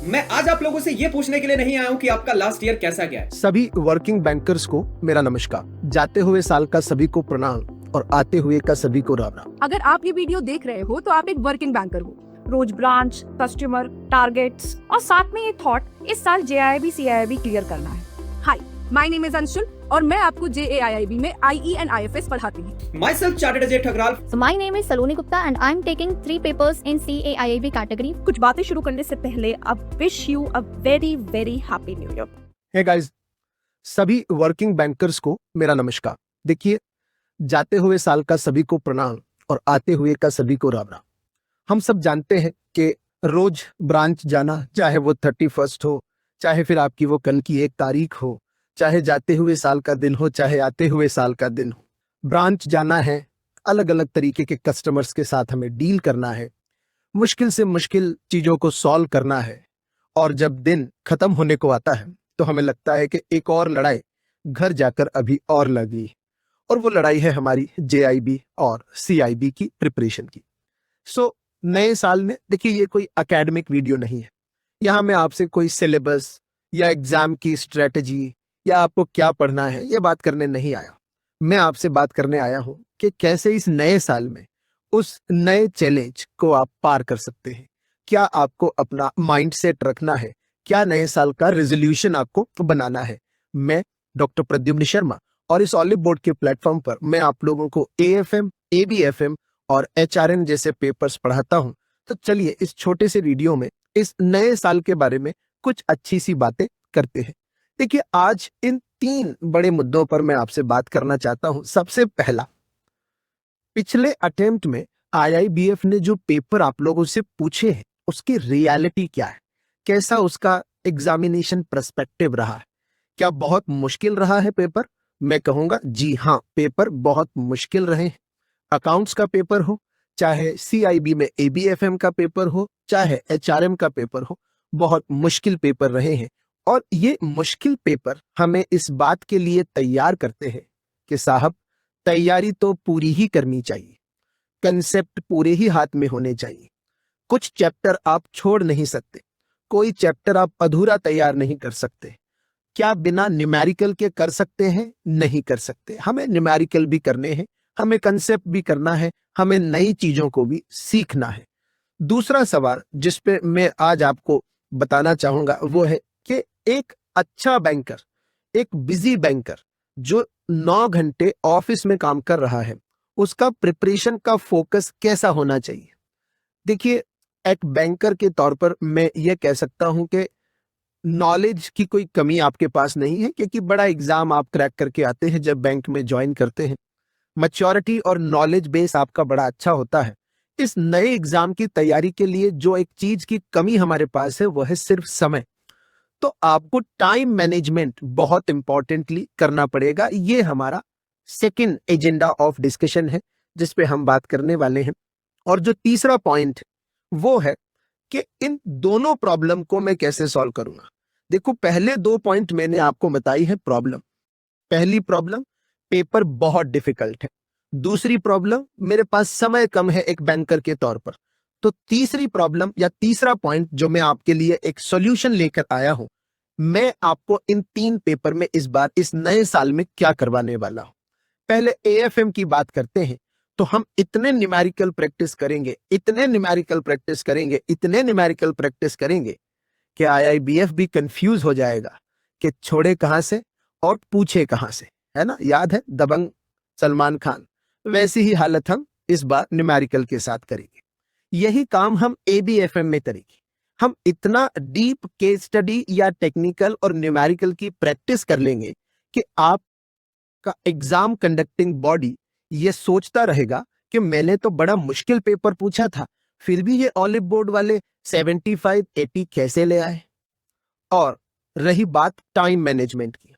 मैं आज आप लोगों से ये पूछने के लिए नहीं आया हूँ कि आपका लास्ट ईयर कैसा गया है। सभी वर्किंग बैंकर्स को मेरा नमस्कार। जाते हुए साल का सभी को प्रणाम और आते हुए का सभी को राम राम। अगर आप ये वीडियो देख रहे हो तो आप एक वर्किंग बैंकर हो। रोज ब्रांच, कस्टमर, टारगेट्स और साथ में ये थॉट इस साल JIIB CIIB क्लियर करना है। हाय, माय नेम इज अंशुल और मैं आपको JAIIB में IE and IFS पढ़ाती हूँ। Myself Chartered Ajay Thakral। So my name is Saloni Gupta and I'm taking 3 papers in CAIIB category. कुछ बातें शुरू करने से पहले अब wish you a very very happy new year. Hey guys, सभी वर्किंग बैंकर्स को मेरा नमस्कार। देखिए, जाते हुए साल का सभी को प्रणाम और आते हुए का सभी को राम राम। हम सब जानते हैं कि रोज ब्रांच जाना, चाहे वो 31 हो, चाहे फिर आपकी वो कल की 1 तारीख हो, चाहे जाते हुए साल का दिन हो, चाहे आते हुए साल का दिन हो, ब्रांच जाना है, अलग अलग तरीके के कस्टमर्स के साथ हमें डील करना है, मुश्किल से मुश्किल चीजों को सॉल्व करना है। और जब दिन खत्म होने को आता है तो हमें लगता है कि एक और लड़ाई घर जाकर अभी और लगी, और वो लड़ाई है हमारी JIB और CIB की प्रिपरेशन की। नए साल में देखिए, ये कोई एकेडमिक वीडियो नहीं है। यहाँ मैं आपसे कोई सिलेबस या एग्जाम की स्ट्रेटजी या आपको क्या पढ़ना है ये बात करने नहीं आया। मैं आपसे बात करने आया हूँ कि कैसे इस नए साल में उस नए चैलेंज को आप पार कर सकते हैं। क्या आपको अपना माइंडसेट रखना है, क्या नए साल का रेजोल्यूशन आपको बनाना है। मैं डॉक्टर प्रद्युम्न शर्मा और इस ऑलिव बोर्ड के प्लेटफॉर्म पर मैं आप लोगों को AFM, ABFM और HRN जैसे पेपर्स पढ़ाता हूं। तो चलिए इस छोटे से वीडियो में इस नए साल के बारे में कुछ अच्छी सी बातें करते हैं। देखिए, आज इन 3 बड़े मुद्दों पर मैं आपसे बात करना चाहता हूं। सबसे पहला, पिछले अटेम्प्ट में IIBF ने जो पेपर आप लोगों से पूछे हैं उसकी रियलिटी क्या है, कैसा उसका एग्जामिनेशन पर्सपेक्टिव रहा है, क्या बहुत मुश्किल रहा है पेपर। मैं कहूंगा जी हाँ, पेपर बहुत मुश्किल रहे हैं। अकाउंट्स का पेपर हो, चाहे CIB में ABFM का पेपर हो, चाहे HRM का पेपर हो, बहुत मुश्किल पेपर रहे हैं। और ये मुश्किल पेपर हमें इस बात के लिए तैयार करते हैं कि साहब, तैयारी तो पूरी ही करनी चाहिए, कंसेप्ट पूरे ही हाथ में होने चाहिए। कुछ चैप्टर आप छोड़ नहीं सकते, कोई चैप्टर आप अधूरा तैयार नहीं कर सकते। क्या बिना न्यूमेरिकल के कर सकते हैं? नहीं कर सकते। हमें न्यूमेरिकल भी करने हैं, हमें कंसेप्ट भी करना है, हमें नई चीजों को भी सीखना है। दूसरा सवाल जिस पे मैं आज आपको बताना चाहूंगा वो है कि एक अच्छा बैंकर, एक बिजी बैंकर जो 9 घंटे ऑफिस में काम कर रहा है, उसका प्रिपरेशन का फोकस कैसा होना चाहिए। देखिए, एक बैंकर के तौर पर मैं ये कह सकता हूं कि नॉलेज की कोई कमी आपके पास नहीं है, क्योंकि बड़ा एग्जाम आप क्रैक करके आते हैं जब बैंक में ज्वाइन करते हैं। मैच्योरिटी और नॉलेज बेस आपका बड़ा अच्छा होता है। इस नए एग्जाम की तैयारी के लिए जो एक चीज की कमी हमारे पास है वो है सिर्फ समय। तो आपको टाइम मैनेजमेंट बहुत इंपॉर्टेंटली करना पड़ेगा। ये हमारा सेकंड एजेंडा ऑफ डिस्कशन है जिस पे हम बात करने वाले हैं। और जो तीसरा पॉइंट वो है कि इन दोनों प्रॉब्लम को मैं कैसे सॉल्व करूंगा। देखो, पहले 2 पॉइंट मैंने आपको बताई है प्रॉब्लम। पहली प्रॉब्लम, पेपर बहुत डिफिकल्ट है। दूसरी प्रॉब्लम, मेरे पास समय कम है एक बैंकर के तौर पर। तो तीसरी प्रॉब्लम या तीसरा पॉइंट जो मैं आपके लिए एक सॉल्यूशन लेकर आया हूं, मैं आपको इन 3 पेपर में इस बार इस नए साल में क्या करवाने वाला हूं। पहले AFM की बात करते हैं। तो हम इतने न्यूमेरिकल प्रैक्टिस करेंगे, इतने न्यूमेरिकल प्रैक्टिस करेंगे, इतने न्यूमेरिकल प्रैक्टिस करेंगे कि IIBF भी कंफ्यूज हो जाएगा कि छोड़े कहां से और पूछे कहां से, है ना। याद है दबंग सलमान खान, वैसी ही हालत हम इस बार न्यूमेरिकल के साथ करेंगे। यही काम हम ABFM में करेंगे। हम इतना डीप केस स्टडी या टेक्निकल और न्यूमेरिकल की प्रैक्टिस कर लेंगे कि आपका एग्जाम कंडक्टिंग बॉडी ये सोचता रहेगा कि मैंने तो बड़ा मुश्किल पेपर पूछा था, फिर भी ये ऑलिव बोर्ड वाले 75-80 कैसे ले आए। और रही बात टाइम मैनेजमेंट की,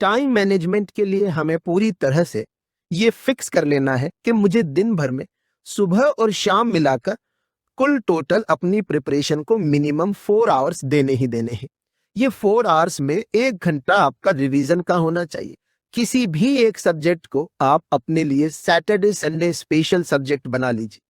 टाइम मैनेजमेंट के लिए हमें पूरी तरह से ये फिक्स कर लेना है कि मुझे दिन भर में सुबह और शाम मिलाकर कुल टोटल अपनी प्रिपरेशन को मिनिमम 4 आवर्स देने ही देने हैं। ये 4 आवर्स में 1 घंटा आपका रिवीजन का होना चाहिए। किसी भी एक सब्जेक्ट को आप अपने लिए सैटरडे संडे स्पेशल सब्जेक्ट बना लीजिए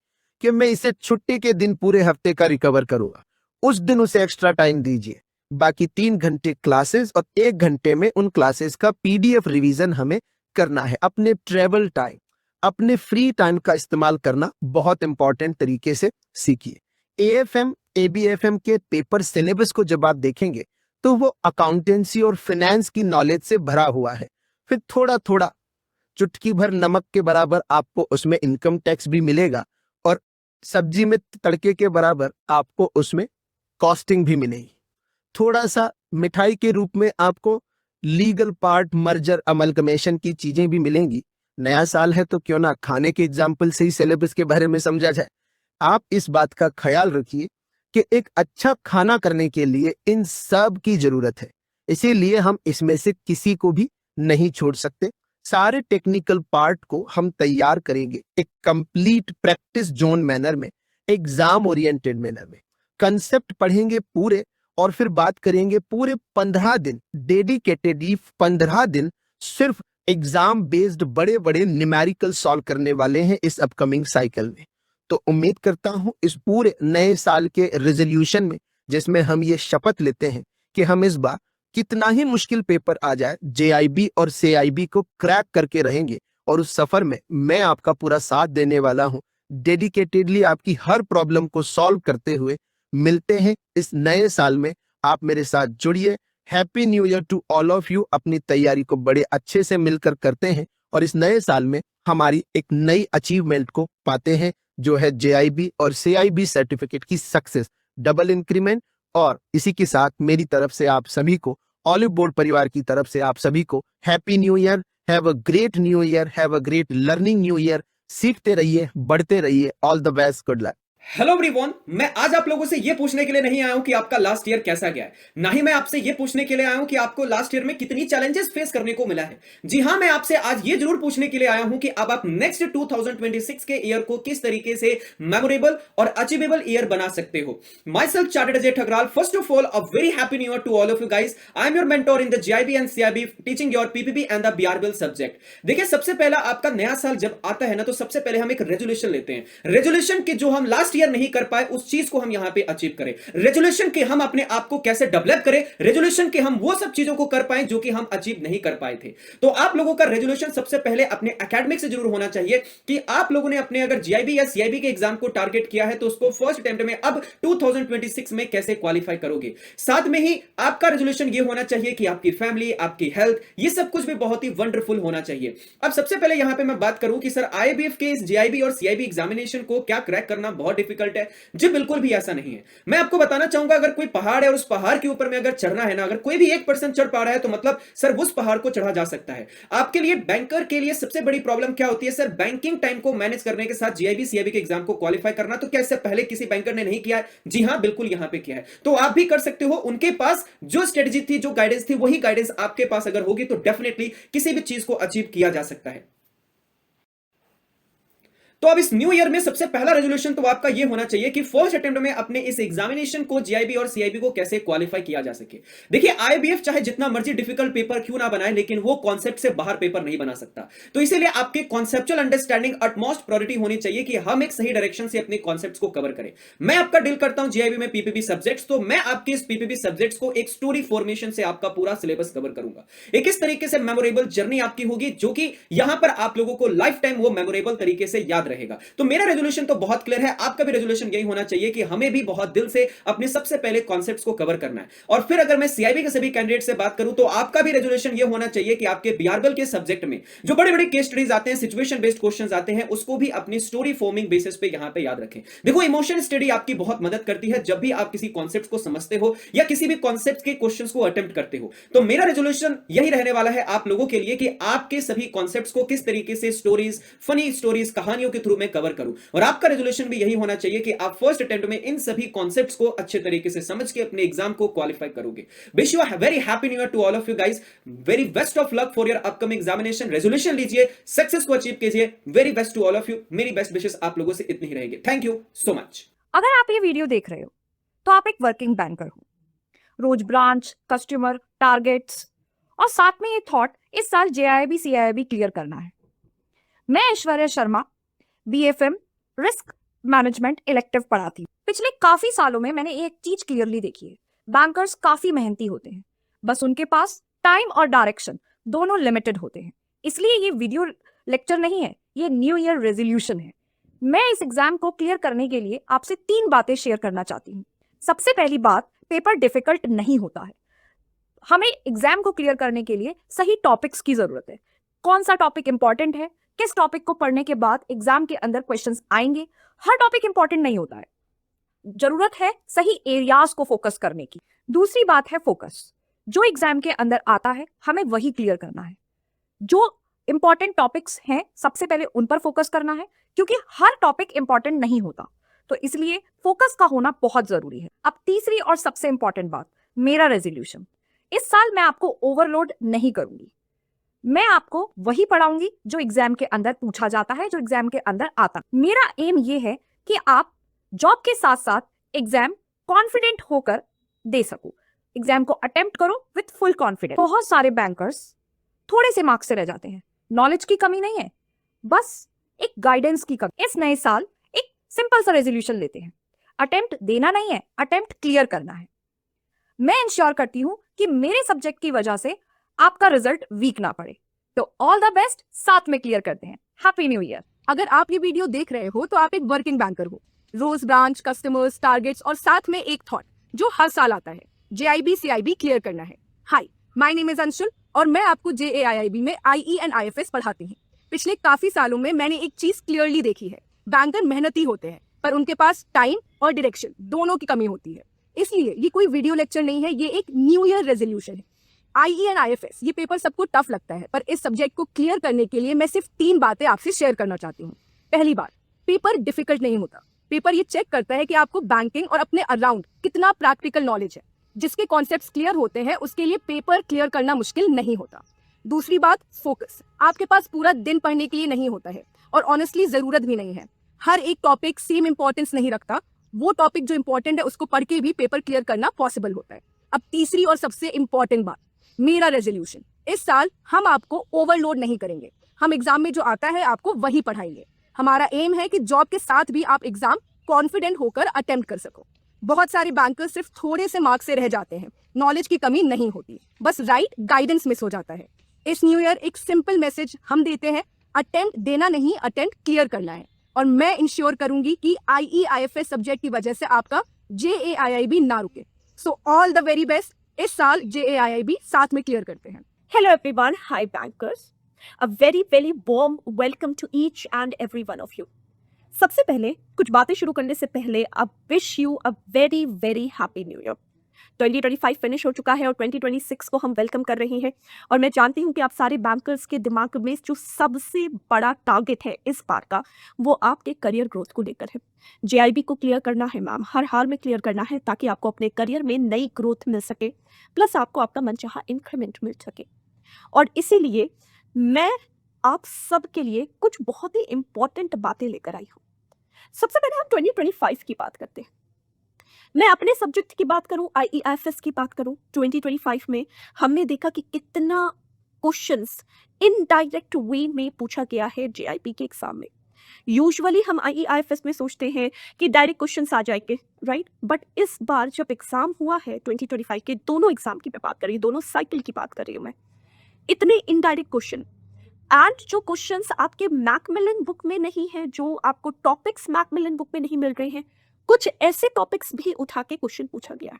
कि मैं इसे छुट्टी के दिन पूरे हफ्ते का रिकवर करूंगा। उस दिन उसे एक्स्ट्रा टाइम दीजिए। बाकी 3 घंटे क्लासेस और 1 घंटे में उन क्लासेस का पीडीएफ रिवीजन हमें करना है। अपने ट्रेवल टाइम, अपने फ्री टाइम का इस्तेमाल करना बहुत इंपॉर्टेंट तरीके से सीखिए। एएफएम, एबीएफएम के पेपर सिलेबस को जब आप देखेंगे तो वो अकाउंटेंसी और फाइनेंस की नॉलेज से भरा हुआ है। फिर थोड़ा थोड़ा चुटकी भर नमक के बराबर आपको उसमें इनकम टैक्स भी मिलेगा और सब्जी में तड़के के बराबर आपको उसमें कॉस्टिंग भी मिलेगी। थोड़ा सा मिठाई के रूप में आपको लीगल पार्ट, मर्जर, अमलगमेशन की चीजें भी मिलेंगी। नया साल है तो क्यों ना खाने के एग्जाम्पल से ही सिलेबस के बारे में समझा जाए। आप इस बात का ख्याल रखिए कि एक अच्छा खाना करने के लिए इन सब की जरूरत है, इसीलिए हम इसमें से किसी को भी नहीं छोड़ सकते। सारे टेक्निकल पार्ट को हम तैयार करेंगे एक कंप्लीट प्रैक्टिस जोन मैनर में, एग्जाम ओरिएंटेड मैनर में। कंसेप्ट पढ़ेंगे पूरे और फिर बात करेंगे पूरे 15 दिन डेडिकेटेडली 15 दिन सिर्फ एग्जाम बेस्ड बड़े बड़े न्यूमेरिकल सॉल्व करने वाले हैं इस अपकमिंग साइकिल में। तो उम्मीद करता हूं इस पूरे नए साल के रेजोल्यूशन में, जिसमें हम ये शपथ लेते हैं कि हम इस बार कितना ही मुश्किल पेपर आ जाए जेआईबी और सीआईबी को क्रैक करके रहेंगे और उस सफर में मैं आपका पूरा साथ देने वाला हूं, डेडिकेटेडली आपकी हर प्रॉब्लम को सॉल्व करते हुए। मिलते हैं इस नए साल में, आप मेरे साथ जुड़िए। Happy new year to all of you. अपनी तैयारी को बड़े अच्छे से मिलकर करते हैं और इस नए साल में हमारी एक नई अचीवमेंट को पाते हैं, जो है जेआईबी और सीआईबी सर्टिफिकेट की सक्सेस, डबल इंक्रीमेंट। और इसी के साथ मेरी तरफ से आप सभी को, ऑलिव बोर्ड परिवार की तरफ से आप सभी को happy new year. Have a great new year, have a great learning new year. सीखते रहिए, बढ़ते रहिए। All the best, good luck. Hello everyone, मैं आज आप लोगों से यह पूछने के लिए नहीं आया हूं कि आपका लास्ट ईयर कैसा गया है, ना ही मैं आपसे यह पूछने के लिए आया हूं कि आपको लास्ट ईयर में कितनी चैलेंजेस फेस करने को मिला है। जी हां, मैं आपसे आज ये जरूर पूछने के लिए आया हूं कि अब आप नेक्स्ट 2026 के ईयर को किस तरीके से मेमोरेबल और अचीवेबल ईयर बना सकते हो। Myself chartered Ajay Thagral, first of all a very happy new year to all of you guys. I am your mentor in the GIB and CIB, teaching your PPP and the BRBL subject. देखिए, सबसे पहला आपका नया साल जब आता है ना, तो सबसे पहले हम एक रेजोल्यूशन लेते हैं। रेजोल्यूशन के जो हम लास्ट ईयर नहीं कर पाए उस चीज को हम यहां पे अचीव करें। रेजोल्यूशन के हम अपने आप को कैसे डेवलप करें, रेजोल्यूशन के हम वो सब चीजों को कर पाए जो कि हम अचीव नहीं कर पाए थे। तो आप लोगों का रेजोल्यूशन सबसे पहले अपने एकेडमिक से जरूर होना चाहिए कि आप लोगों ने अपने अगर जीआईबी या सीआईबी के एग्जाम को टारगेट किया है तो उसको फर्स्ट अटेम्प्ट में अब 2026 में कैसे क्वालिफाई करोगे। साथ में ही आपका रेजोल्यूशन ये होना चाहिए कि आपकी फैमिली, आपकी हेल्थ, ये सब कुछ भी बहुत ही वंडरफुल होना चाहिए। अब सबसे पहले यहां पे मैं बात करूं कि सर आईआईबीएफ के इस जीआईबी और सीआईबी एग्जामिनेशन को क्या क्रैक करना बहुत डिफिकल्ट है। जी बिल्कुल भी ऐसा नहीं है। मैं आपको बताना चाहूंगा, अगर कोई पहाड़ है और उस पहाड़ के ऊपर में अगर चढ़ना है ना, अगर कोई भी 1% चढ़ पा रहा है तो मतलब सर उस पहाड़ को चढ़ा जा सकता है। आपके लिए, बैंकर के लिए सबसे बड़ी प्रॉब्लम क्या होती है सर? बैंकिंग टाइम को मैनेज करने के साथ जीआईबी सीआईबी के एग्जाम को क्वालिफाई करना। तो क्या इससे पहले किसी बैंकर ने नहीं किया है? जी हां, बिल्कुल यहां पे किया है। तो आप भी कर सकते हो। उनके पास जो स्ट्रेटेजी थी, जो गाइडेंस थी, वही गाइडेंस आपके पास अगर होगी तो डेफिनेटली किसी भी चीज को अचीव किया जा सकता है। तो अब इस न्यू ईयर में सबसे पहला रेजोल्यूशन तो आपका ये होना चाहिए कि फर्स्ट अटेम्प्ट में अपने इस एग्जामिनेशन को, जीआईबी और सीआईबी को कैसे क्वालिफाई किया जा सके। देखिए, आईआईबीएफ चाहे जितना मर्जी डिफिकल्ट पेपर क्यों ना बनाए, लेकिन वो कॉन्सेप्ट से बाहर पेपर नहीं बना सकता। तो इसीलिए आपके कॉन्सेप्चुअल अंडरस्टैंडिंग अटमोस्ट प्रायोरिटी होनी चाहिए कि हम एक सही डायरेक्शन से अपने कॉन्सेप्ट्स को कवर करें। मैं आपका डील करता हूं जीआईबी में पीपीपी सब्जेक्ट्स, तो मैं आपके इस पीपीपी सब्जेक्ट्स को एक स्टोरी फॉर्मेशन से आपका पूरा सिलेबस कवर करूंगा। एक इस तरीके से मेमोरेबल जर्नी आपकी होगी जो कि यहां पर आप लोगों को लाइफ टाइम वो मेमोरेबल तरीके से याद रहेगा। तो मेरा रेजोल्यूशन तो बहुत क्लियर है, आपका भी रेजोल्यूशन यही होना चाहिए कि हमें भी बहुत दिल से अपने सबसे पहले कॉन्सेप्ट्स को कवर करना है। और फिर अगर मैं सीआईबी के सभी कैंडिडेट से बात करूं तो आपका भी रेजोल्यूशन यह होना चाहिए कि आपके बीआरबीएल के सब्जेक्ट में जो बड़े-बड़े केस स्टडीज आते हैं, सिचुएशन बेस्ड क्वेश्चंस आते हैं, उसको भी अपनी स्टोरी फॉर्मिंग बेसिस पे यहां पे याद रखें। देखो, इमोशन स्टडी आपकी बहुत मदद करती है जब भी आप किसी कॉन्सेप्ट को समझते हो या किसी भी कॉन्सेप्ट के क्वेश्चंस को अटेम्प्ट करते हो। तो मेरा रेजोल्यूशन यही रहने वाला है आप लोगों के लिए कि आपके सभी कॉन्सेप्ट्स को किस तरीके से स्टोरीज, फनी स्टोरीज, कहानियों के थ्रू में कवर करूं। और आपका रेजोल्यूशन भी यही होना चाहिए कि आप फर्स्ट अटेम्प्ट में इन सभी कॉन्सेप्ट्स को अच्छे तरीके से समझ के अपने एग्जाम को क्वालिफाई करोगे। Wish you a very happy new year to all of you guys. Very best of luck for your upcoming examination. Resolution लीजिए, सक्सेस को अचीव कीजिए। Very best to all of you. मेरी best wishes आप लोगों से इतनी ही रहेगी। Thank you so much. अगर आप ये वीडियो देख रहे हो तो आप एक वर्किंग बैंकर हो। रोज ब्रांच, कस्टमर, टारगेट्स और साथ में ये थॉट इस साल जेआईबी सीआईबी क्लियर करना है। मैं Aishwarya Sharma, BFM risk management elective पढ़ाती हूँ। पिछले काफी सालों में मैंने एक चीज क्लियरली देखी है, बैंकर्स काफी मेहनती होते हैं, बस उनके पास टाइम और डायरेक्शन दोनों लिमिटेड होते हैं। इसलिए ये वीडियो लेक्चर नहीं है, ये न्यू ईयर रेजोल्यूशन है। मैं इस एग्जाम को क्लियर करने के लिए आपसे 3 बातें शेयर करना चाहती हूँ। सबसे पहली बात, पेपर डिफिकल्ट नहीं होता है। हमें एग्जाम को क्लियर करने के लिए सही टॉपिक्स की जरूरत है। कौन सा टॉपिक इंपॉर्टेंट है, किस टॉपिक को पढ़ने के बाद एग्जाम के अंदर क्वेश्चंस आएंगे, हर टॉपिक इंपॉर्टेंट नहीं होता है। जरूरत है सही एरियाज को फोकस करने की। दूसरी बात है फोकस। जो एग्जाम के अंदर आता है हमें वही क्लियर करना है। जो इंपॉर्टेंट टॉपिक्स हैं सबसे पहले उन पर फोकस करना है, क्योंकि हर टॉपिक इंपॉर्टेंट नहीं होता, तो इसलिए फोकस का होना बहुत जरूरी है। अब तीसरी और सबसे इंपॉर्टेंट बात, मेरा रेजोल्यूशन। इस साल मैं आपको ओवरलोड नहीं करूंगी। मैं आपको वही पढ़ाऊंगी जो एग्जाम के अंदर पूछा जाता है, जो एग्जाम के अंदर आता है। मेरा एम ये है कि आप जॉब के साथ साथ एग्जाम कॉन्फिडेंट होकर दे सको। एग्जाम को अटेम्प्ट करो विथ फुल कॉन्फिडेंस। बहुत सारे बैंकर्स थोड़े से मार्क्स से रह जाते हैं। नॉलेज की कमी नहीं है, बस एक गाइडेंस की कमी। इस नए साल एक सिंपल सा रेजोल्यूशन लेते हैं। अटेम्प्ट देना नहीं है, अटेम्प्ट क्लियर करना है। मैं इंश्योर करती हूं कि मेरे सब्जेक्ट की वजह से आपका रिजल्ट वीक ना पड़े। तो ऑल द बेस्ट, साथ में क्लियर करते हैं। Happy new year. अगर आप ये वीडियो देख रहे हो तो आप एक वर्किंग बैंकर हो। रोज ब्रांच, कस्टमर्स, टारगेट्स और साथ में एक थॉट जो हर साल आता है, JIB CIB क्लियर करना है। हाय, माय नेम इज अंशुल और मैं आपको JAIIB में IE एंड IFS पढ़ाती हूँ। पिछले काफी सालों में मैंने एक चीज क्लियरली देखी है, बैंकर मेहनती होते हैं पर उनके पास टाइम और डायरेक्शन दोनों की कमी होती है। इसलिए ये कोई वीडियो लेक्चर नहीं है, ये एक न्यू ईयर रेजोल्यूशन है। IE एंड IFS ये पेपर सबको टफ लगता है, पर इस सब्जेक्ट को क्लियर करने के लिए मैं सिर्फ 3 बातें आपसे शेयर करना चाहती हूँ। पहली बात, पेपर डिफिकल्ट नहीं होता। पेपर ये चेक करता है कि आपको बैंकिंग और अपने अराउंड कितना प्रैक्टिकल नॉलेज है। जिसके कॉन्सेप्ट्स क्लियर होते हैं उसके लिए पेपर क्लियर करना मुश्किल नहीं होता। दूसरी बात, फोकस। आपके पास पूरा दिन पढ़ने के लिए नहीं होता है और ऑनेस्टली जरूरत भी नहीं है। हर एक टॉपिक सेम इंपॉर्टेंस नहीं रखता। वो टॉपिक जो इंपॉर्टेंट है उसको पढ़ के भी पेपर क्लियर करना पॉसिबल होता है। अब तीसरी और सबसे इंपॉर्टेंट बात, मेरा रेजोल्यूशन। इस साल हम आपको ओवरलोड नहीं करेंगे। हम एग्जाम में जो आता है आपको वही पढ़ाएंगे। हमारा एम है कि जॉब के साथ भी आप एग्जाम कॉन्फिडेंट होकर अटेम्प्ट कर सको। बहुत सारे बैंकर्स सिर्फ थोड़े से मार्क्स से रह जाते हैं। नॉलेज की कमी नहीं होती, बस राइट गाइडेंस मिस हो जाता है। इस न्यू ईयर एक सिंपल मैसेज हम देते हैं, अटेम्प्ट देना नहीं, अटेम्प्ट क्लियर करना है। और मैं इंश्योर करूंगी कि IE IFS सब्जेक्ट की वजह से आपका JAIIB ना रुके। So all the very best. इस साल JAIIB साथ में क्लियर करते हैं। Hello everyone, hi bankers. A very warm welcome to each and every one of you. सबसे पहले कुछ बातें शुरू करने से पहले अब wish you a very happy new year. 2025 finish हो चुका है और 2026 को हम वेलकम कर रहे हैं और मैं जानती हूँ कि आप सारे बैंकर्स के दिमाग में जो सबसे बड़ा टारगेट है इस बार का वो आपके करियर ग्रोथ को लेकर है। JIB को क्लियर करना है मैम, हर हाल में क्लियर करना है ताकि आपको अपने करियर में नई ग्रोथ मिल सके, प्लस आपको आपका मनचाहा इंक्रीमेंट मिल सके। और इसीलिए मैं आप सब के लिए कुछ बहुत ही इंपॉर्टेंट बातें लेकर आई हूँ। सबसे पहले हम 2025 की बात करते हैं। मैं अपने सब्जेक्ट की बात करूं, IE IFS की बात करूं, 2025 में हमने देखा कि कितना क्वेश्चंस इनडायरेक्ट वे में पूछा गया है JIB के एग्जाम में। यूजुअली हम IE IFS में सोचते हैं कि डायरेक्ट क्वेश्चंस आ जाएंगे, राइट? बट इस बार जब एग्जाम हुआ है 2025 के दोनों एग्जाम की मैं बात कर रही हूँ, दोनों साइकिल की बात कर रही हूँ मैं, इतने इनडायरेक्ट क्वेश्चन एंड जो क्वेश्चंस आपके मैकमिलन बुक में नहीं है, जो आपको टॉपिक्स मैकमिलन बुक में नहीं मिल रहे हैं, कुछ ऐसे टॉपिक्स भी उठा के क्वेश्चन पूछा गया है।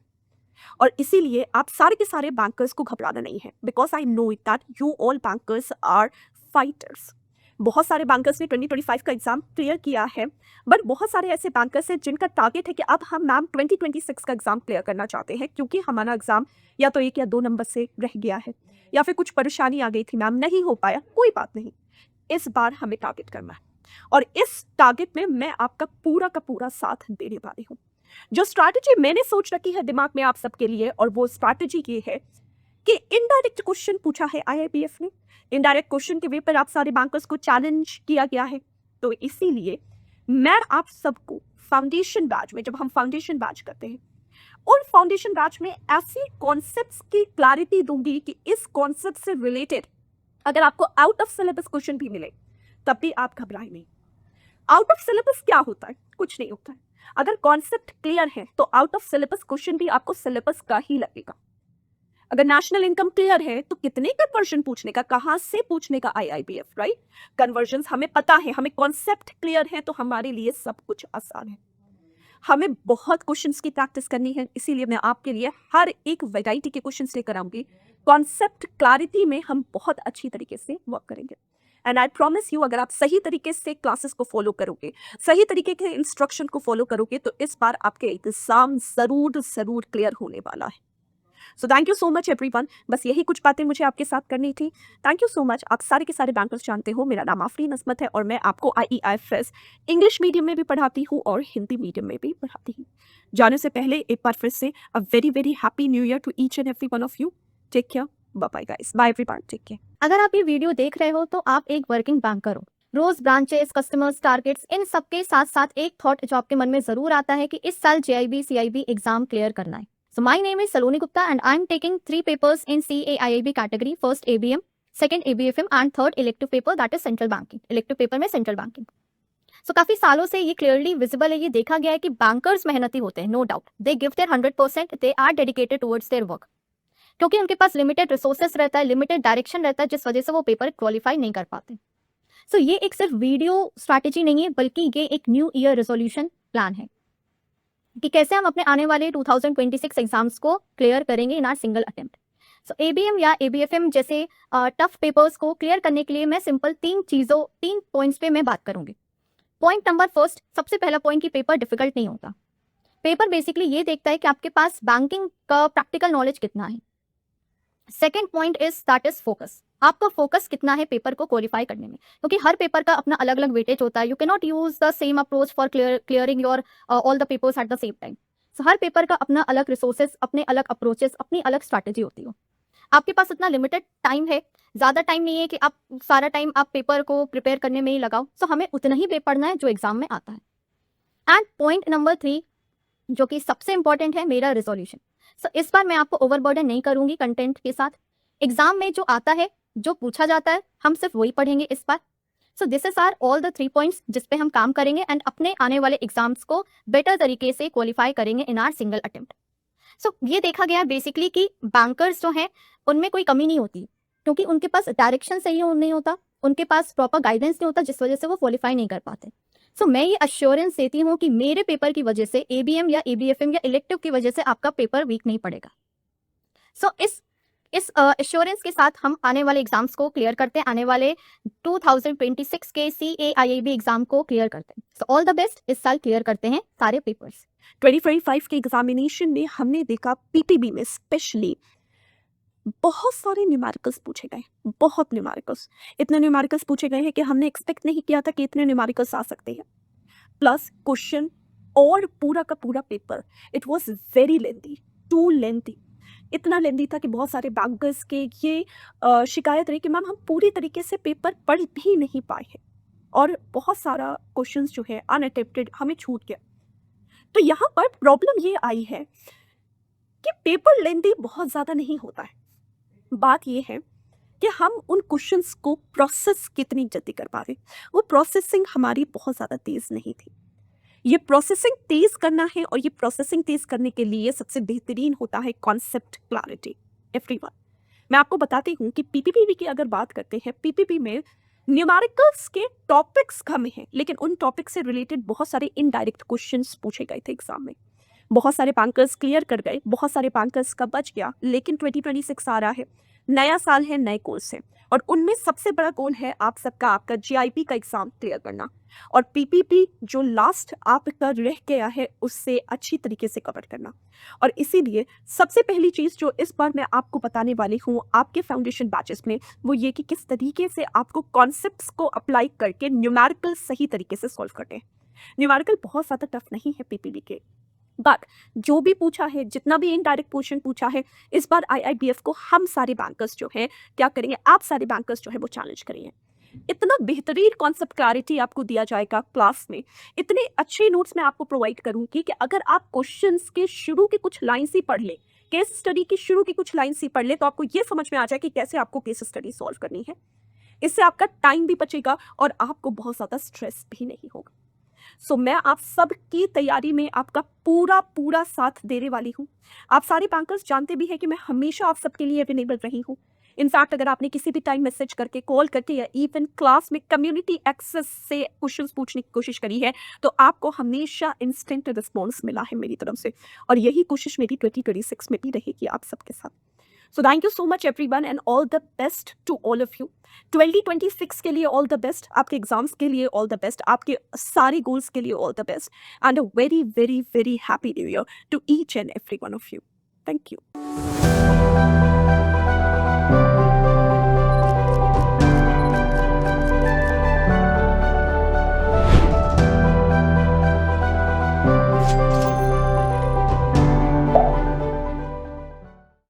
और इसीलिए आप सारे के सारे बैंकर्स को घबराना नहीं है, because I know it that you all bankers are fighters. बहुत सारे बैंकर्स ने 2025 का एग्जाम क्लियर किया है, बट बहुत सारे ऐसे बैंकर्स हैं जिनका टारगेट है कि अब हम मैम 2026 का एग्जाम क्लियर करना चाहते हैं, क्योंकि हमारा एग्जाम या तो 1 या 2 नंबर से रह गया है या फिर कुछ परेशानी आ गई थी मैम, नहीं हो पाया, कोई बात नहीं, इस बार हमें टारगेट करना है और इस टारगेट में मैं आपका पूरा का पूरा साथ देने वाली हूँ। जो स्ट्रैटेजी मैंने सोच रखी है दिमाग में आप सबके लिए, और वो स्ट्रैटेजी ये है कि इनडायरेक्ट क्वेश्चन पूछा है IIBF ने, इनडायरेक्ट क्वेश्चन के वे पर आप सारे बैंकर्स को चैलेंज किया गया है। तो इसीलिए मैं आप सबको फाउंडेशन बैच में, जब हम फाउंडेशन बैच करते हैं, उन फाउंडेशन बैच में ऐसी कॉन्सेप्ट्स की क्लैरिटी दूंगी कि इस कॉन्सेप्ट से रिलेटेड अगर आपको आउट ऑफ सिलेबस क्वेश्चन भी मिले तब भी आप घबराएं नहीं। आउट ऑफ सिलेबस क्या होता है? कुछ नहीं होता है। अगर कॉन्सेप्ट क्लियर है तो आउट ऑफ सिलेबस क्वेश्चन भी आपको सिलेबस का ही लगेगा। अगर नेशनल इनकम क्लियर है तो कितने कन्वर्जन पूछने का, कहाँ से पूछने का, IIBF, राइट। कन्वर्जन हमें पता है, हमें कॉन्सेप्ट क्लियर है तो हमारे लिए सब कुछ आसान है। हमें बहुत क्वेश्चंस की प्रैक्टिस करनी है, इसीलिए मैं आपके लिए हर एक वैरायटी के क्वेश्चंस लेकर आऊंगी। कॉन्सेप्ट क्लैरिटी में हम बहुत अच्छी तरीके से वर्क करेंगे एंड आई प्रॉमिस यू, अगर आप सही तरीके से क्लासेस को फॉलो करोगे, सही तरीके के इंस्ट्रक्शन को फॉलो करोगे तो इस बार आपके एग्जाम जरूर क्लियर होने वाला है। सो thank you so much everyone. बस यही कुछ बातें मुझे आपके साथ करनी थी। Thank you so much. आप सारे के सारे बैंकर्स जानते हो मेरा नाम आफरीन अस्मत है और मैं आपको IEIFS इंग्लिश मीडियम में भी पढ़ाती हूँ और हिंदी मीडियम में भी पढ़ाती हूँ। जाने से पहले एक बार फिर से a very happy new year to each and every one of you. Take care, bye bye guys, bye everyone, take care. अगर आप ये वीडियो देख रहे हो तो आप एक वर्किंग बैंकर हो। रोज ब्रांचेस, कस्टमर्स, टारगेट्स, इन सबके साथ साथ एक थॉट जो आपके मन में जरूर आता है कि इस साल JIB CIB एग्जाम क्लियर करना है। So my name is Saloni Gupta and I'm taking 3 papers in CAIIB category, first ABM, second ABFM and third elective paper, that is central banking. Elective paper में central banking. So काफी सालों से ये clearly visible है, ये देखा गया है कि बैंकर्स मेहनती होते हैं, no doubt. They give their 100%, they are dedicated towards their work. क्योंकि उनके पास लिमिटेड रिसोर्सेस रहता है, लिमिटेड डायरेक्शन रहता है, जिस वजह से वो पेपर क्वालिफाई नहीं कर पाते। सो ये एक सिर्फ वीडियो स्ट्रैटेजी नहीं है, बल्कि ये एक न्यू ईयर रेजोल्यूशन प्लान है कि कैसे हम अपने आने वाले 2026 एग्जाम्स को क्लियर करेंगे इन are single attempt. So ABM या ABFM जैसे टफ पेपर्स को क्लियर करने के लिए मैं सिंपल 3 पॉइंट्स पे मैं बात करूंगी। पॉइंट नंबर फर्स्ट, सबसे पहला पॉइंट कि पेपर डिफिकल्ट नहीं होता। पेपर बेसिकली ये देखता है कि आपके पास बैंकिंग का प्रैक्टिकल नॉलेज कितना है। Second point is that is focus. आपका फोकस कितना है पेपर को क्वालिफाई करने में, क्योंकि हर पेपर का अपना अलग अलग वेटेज होता है। You can not use the same approach for clearing your all the papers at the same time. So her paper का अपना अलग रिसोर्सेज, अपने अलग अप्रोचेस, अपनी अलग स्ट्रैटेजी होती है। आपके पास इतना लिमिटेड टाइम है, ज़्यादा टाइम नहीं है कि आप सारा टाइम आप पेपर को प्रिपेयर करने में ही लगाओ। सो हमें उतना ही पढ़ना है जो एग्जाम में आता है। एंड पॉइंट नंबर 3 जो कि सबसे इंपॉर्टेंट है, मेरा रिजोल्यूशन। सो इस बार मैं आपको ओवरबर्डन नहीं करूंगी कंटेंट के साथ। एग्जाम में जो आता है, जो पूछा जाता है, हम सिर्फ वही पढ़ेंगे इस बार। So this is our all the 3 points जिस पे हम काम करेंगे एंड अपने आने वाले एग्जाम्स को बेटर तरीके से क्वालिफाई करेंगे इन आर सिंगल अटेम्प्ट। सो ये देखा गया बेसिकली कि बैंकर्स जो हैं उनमें कोई कमी नहीं होती, क्योंकि उनके पास डायरेक्शन सही नहीं होता, उनके पास प्रॉपर गाइडेंस नहीं होता, जिस वजह से वो क्वालिफाई नहीं कर पाते। सो मैं ये अश्योरेंस देती हूँ कि मेरे पेपर की वजह से ABM या ABFM या इलेक्टिव की वजह से आपका पेपर वीक नहीं पड़ेगा। सो इस एश्योरेंस के साथ हम आने वाले एग्जाम्स को क्लियर करते हैं, आने वाले 2026 के CAIIB एग्जाम को क्लियर करते हैं। सो ऑल द बेस्ट, इस साल क्लियर करते हैं सारे पेपर्स। 2025 के एग्जामिनेशन में हमने देखा PPB में स्पेशली बहुत सारे न्यूमेरिकल्स पूछे गए, बहुत न्यूमेरिकल्स, इतने न्यूमेरिकल्स पूछे गए हैं कि हमने एक्सपेक्ट नहीं किया था कि इतने न्यूमेरिकल्स आ सकते हैं। प्लस क्वेश्चन और पूरा का पूरा paper, it was very lengthy, too lengthy, इतना लेंथी था कि बहुत सारे बैंकर्स के ये शिकायत रही कि मैम हम पूरी तरीके से पेपर पढ़ भी नहीं पाए हैं और बहुत सारा क्वेश्चंस जो है अनअटेम्प्टेड हमें छूट गया। तो यहाँ पर प्रॉब्लम ये आई है कि पेपर लेंथी बहुत ज़्यादा नहीं होता है, बात ये है कि हम उन क्वेश्चंस को प्रोसेस कितनी जल्दी कर पा रहे। वो प्रोसेसिंग हमारी बहुत ज़्यादा तेज़ नहीं थी। ये प्रोसेसिंग तेज़ करना है और ये प्रोसेसिंग तेज़ करने के लिए सबसे बेहतरीन होता है कॉन्सेप्ट क्लैरिटी। एवरीवन, मैं आपको बताती हूँ कि PPP की अगर बात करते हैं, PPP में न्यूमेरिकल्स के टॉपिक्स कम हैं, लेकिन उन टॉपिक से रिलेटेड बहुत सारे इनडायरेक्ट क्वेश्चंस पूछे गए थे एग्जाम में। बहुत सारे बैंकर्स क्लियर कर गए, बहुत सारे बैंकर्स का बच गया। लेकिन 2026 आ रहा है, नया साल है, नए गोल्स हैं, और उनमें सबसे बड़ा गोल है आप सबका, आपका GIP का एग्जाम क्लियर करना और PPP जो लास्ट आपका रह गया है उससे अच्छी तरीके से कवर करना। और इसीलिए सबसे पहली चीज़ जो इस बार मैं आपको बताने वाली हूँ आपके फाउंडेशन बैचेस में, वो ये कि किस तरीके से आपको कॉन्सेप्ट्स को अप्लाई करके न्यूमेरिकल सही तरीके से सॉल्व करते हैं। न्यूमेरिकल बहुत ज़्यादा टफ नहीं है PPP के, बट जो भी पूछा है, जितना भी इनडायरेक्ट क्वेश्चन पूछा है, इस बार IIBF को हम सारे बैंकर्स जो हैं क्या करेंगे, आप सारे बैंकर्स जो है वो चैलेंज करेंगे। इतना बेहतरीन कॉन्सेप्ट क्लैरिटी आपको दिया जाएगा क्लास में, इतने अच्छे नोट्स मैं आपको प्रोवाइड करूंगी कि अगर आप क्वेश्चंस के शुरू के कुछ लाइन्स ही पढ़ लें, केस स्टडी की शुरू की कुछ लाइन्स ही पढ़ लें, तो आपको ये समझ में आ जाए कि कैसे आपको केस स्टडी सॉल्व करनी है। इससे आपका टाइम भी बचेगा और आपको बहुत ज़्यादा स्ट्रेस भी नहीं होगा। सो मैं आप सबकी तैयारी में आपका पूरा साथ देने वाली हूँ। आप सारे बैंकर्स जानते भी हैं कि मैं हमेशा आप सबके लिए अवेलेबल रही हूँ। इनफैक्ट अगर आपने किसी भी टाइम मैसेज करके, कॉल करके या इवन क्लास में कम्युनिटी एक्सेस से क्वेश्चंस पूछने की कोशिश करी है तो आपको हमेशा इंस्टेंट रिस्पॉन्स मिला है मेरी तरफ से, और यही कोशिश मेरी 2026 में भी रहेगी आप सबके साथ। So thank you so much everyone and all the best to all of you. 2026 के लिए ऑल द बेस्ट, आपके एग्जाम्स के लिए ऑल द बेस्ट, आपके सारे गोल्स के लिए all the best, and a very very very happy new year to each and every one of you. Thank you.